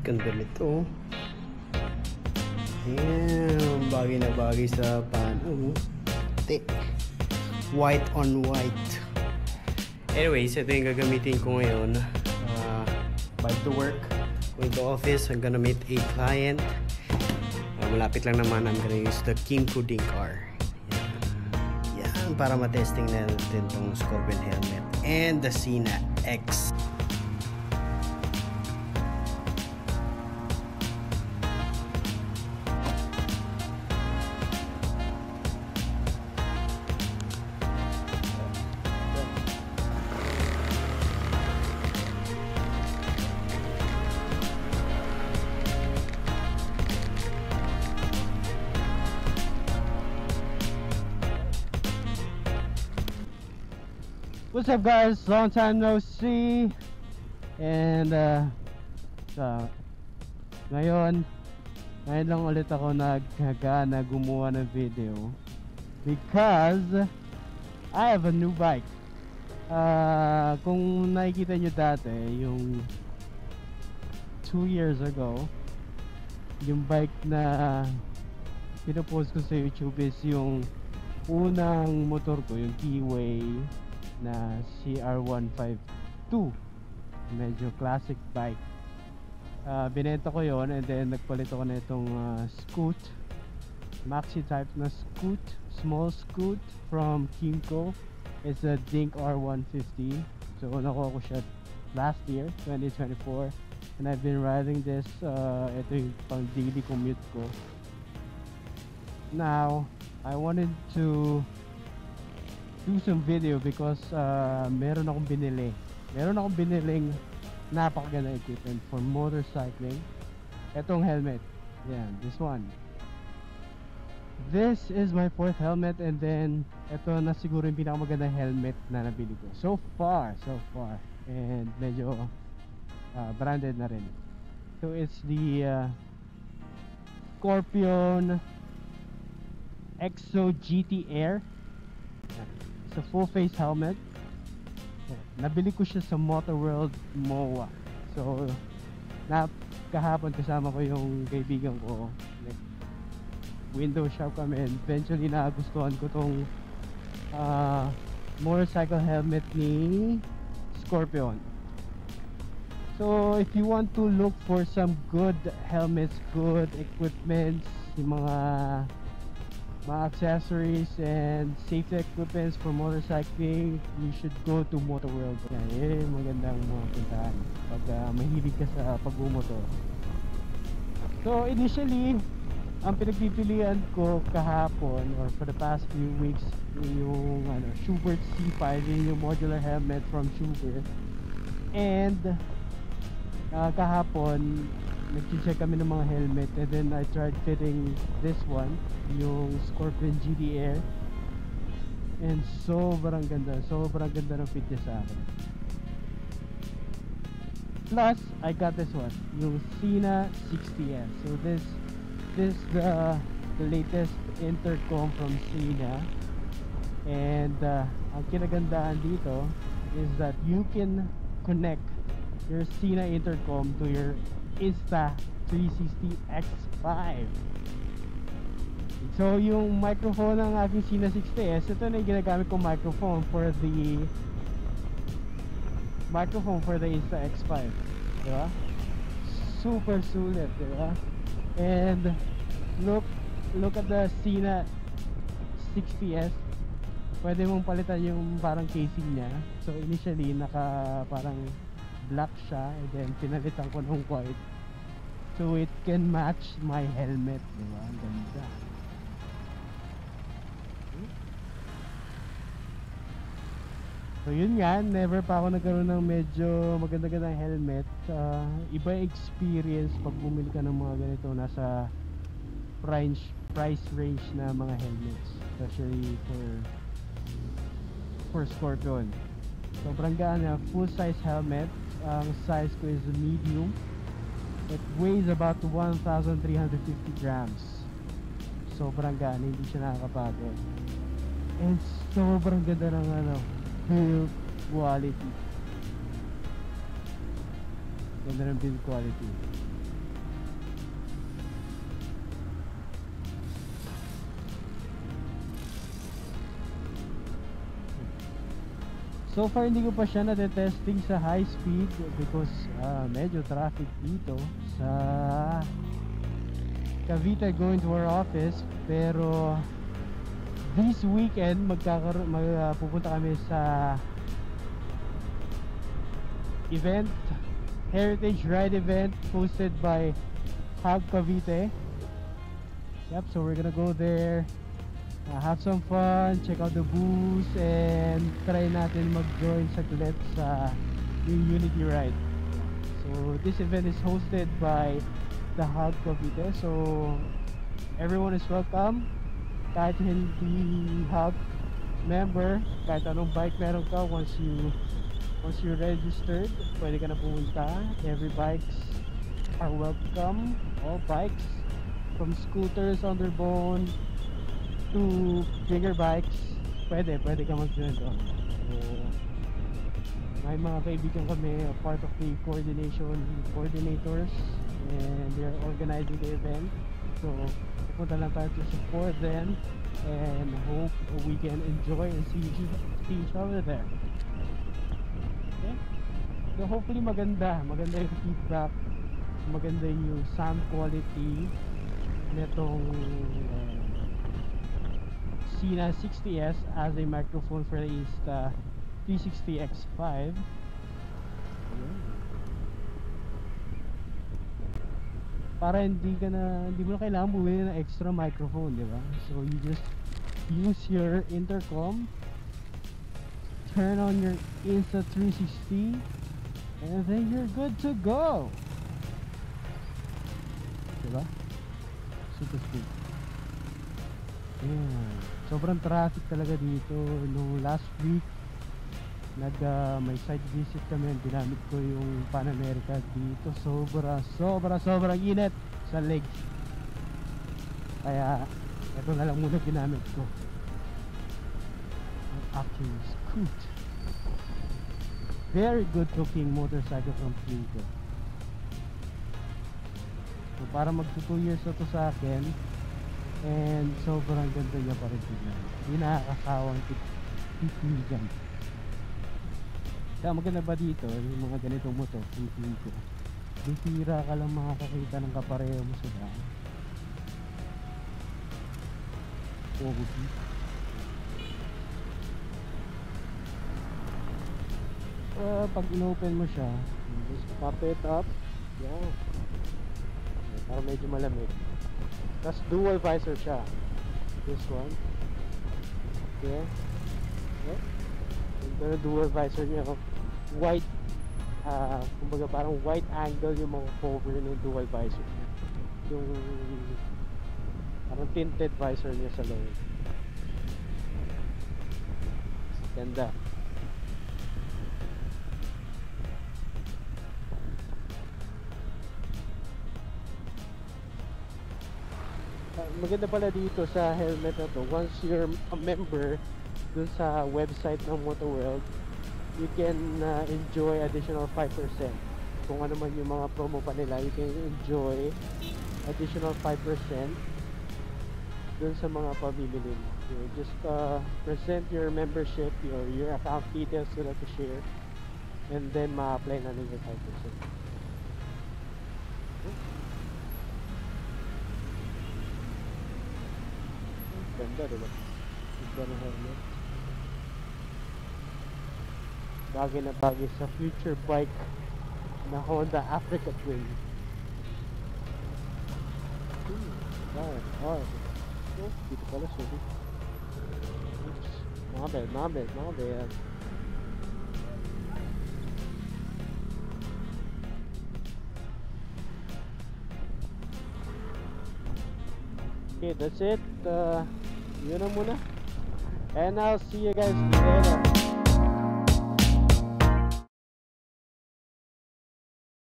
Ganda nito. Damn, bagay na bagay sa pano. Thick. White on white. Anyways, ito yung gagamitin ko ngayon. Back to work. Going to office. I'm gonna meet a client. Malapit lang naman. I'm gonna use the Kymco Dink-R. Yan, para matesting na natin itong Scorpion helmet. And the Sina X. What's up guys? Long time no see. And ngayon lang ulit ako nagkagana gumawa ng video because I have a new bike. Kung nakikita nyo dati yung 2 years ago, yung bike na pinopost ko sa YouTube is yung unang motor ko, yung Keyway na CR152, medyo classic bike. Binenta ko yon and then nagpalit ako na itong Scoot, maxi type na Scoot, small Scoot from Kymco. It's a Dink-R 150. So nakuha ko siya last year 2024 and I've been riding this. Ito yung pang daily commute ko. Now I wanted to do some video because meron akong biniling napakaganda equipment for motorcycling. Etong helmet, yan, this one. This is my 4th helmet and then ito na siguro yung pinakamagandang helmet na nabili ko so far, and medyo branded na rin. So it's the Scorpion Exo GT Air. It's a full face helmet. Nabili ko siya sa Motor World MOA. So kahapon kasama ko yung kaibigan ko, window shop kami, and eventually nagustuhan ko tong motorcycle helmet ni Scorpion. So if you want to look for some good helmets, good equipments, yung mga accessories and safety equipments for motorcycling, you should go to Motor World. Yan, magandang mga puntahan pag mahilig ka sa pag-motor. So initially, ang pinagpipilian ko kahapon or for the past few weeks yung Schubert C5, yung modular helmet from Schubert. And kahapon nag-check kami ng mga helmet and then I tried fitting this one, yung Scorpion GT Air, and sobrang ganda ng fit niya sa akin. Plus I got this one, yung Sina 60S. So this the latest intercom from Sina, and ang kinagandaan dito is that you can connect your Sina intercom to your Insta360 X5. So yung microphone ng aking Sina 60S, ito na yung ginagamit kong microphone for the Insta X5, diba? Super sulit, diba? And look at the Sina 60S. Pwede mong palitan yung parang casing niya. So initially parang black siya, and then pinalitan ko ng white so it can match my helmet, diba? Ang ganda. So yun nga, never pa ako nagkaroon ng medyo maganda-gandang helmet. Iba experience pag bumili ka ng mga ganito nasa price range na mga helmets, especially for Scorpion. Sobrang gaan na, full size helmet. Ang size ko is medium. It weighs about 1,350 grams. Sobrang gaan, hindi siya nakakapagod. And sobrang ganda ng build quality. Ganda ng build quality. So far hindi ko pa siya na-testing sa high speed because medyo traffic dito sa Cavite going to our office. Pero this weekend pupunta kami sa event, Heritage Ride event hosted by Hub Cavite. Yep, so we're gonna go there, have some fun, check out the booths, and try natin mag-join saglit sa yung Unity Ride. So this event is hosted by the Hub Cavite, so everyone is welcome. Kahit hindi Hub member, kahit anong bike meron ka, once you're registered, pwede ka na pumunta. Every bikes are welcome, all bikes from scooters, underbone to bigger bikes, pwede ka mag-join doon. So, may mga kaibigan kami, part of the coordinators, and they're organizing the event. So pupunta lang tayo to support them and hope we can enjoy and see each other there. Okay? So hopefully maganda yung feedback, maganda yung sound quality netong Sena 60S as a microphone for the Insta360X5. Para hindi mo na kailangan bumili ng extra microphone, di ba? So you just use your intercom, turn on your Insta360, and then you're good to go, di ba? Super speed. Yeah. Sobrang traffic talaga dito. Nung last week may site visit kami, ginamit ko yung Pan America dito. Sobrang init sa legs, kaya ito na lang muna ginamit ko. Actually Scoot, very good looking motorcycle from Fleetco. So para magto 2 years na to sa akin, and sobrang ganda niya pa rin tignan. Hindi nakakasawang titigan. Kaya maganda ba dito yung mga ganitong motor, Fleetco? Bihira ka lang makakakita ng kapareho mo sa daan. Pag inopen mo siya, just pop it up. Yeah. Para medyo malamig. Tapos dual visor siya. This one. Okay. Yep. Ito na dual visor niya. White, kumbaga parang white angle yung mga cover ng dual visor niya. Yung parang tinted visor niya sa loob. Ganda. Maganda pala dito sa helmet na to, once you're a member dun sa website ng MotoWorld, you can enjoy additional 5%. Kung ano man yung mga promo pa nila, you can enjoy additional 5% dun sa mga pamimili mo. So just present your membership, your account details sila to share, and then ma-apply na nila 5%. Ganda, diba? Ganda ng helmet. Bagay na bagay sa future bike na Honda Africa Twin. Alright. Oh, dito pala siya. My bad. Okay, that's it. Yun na muna. And I'll see you guys later.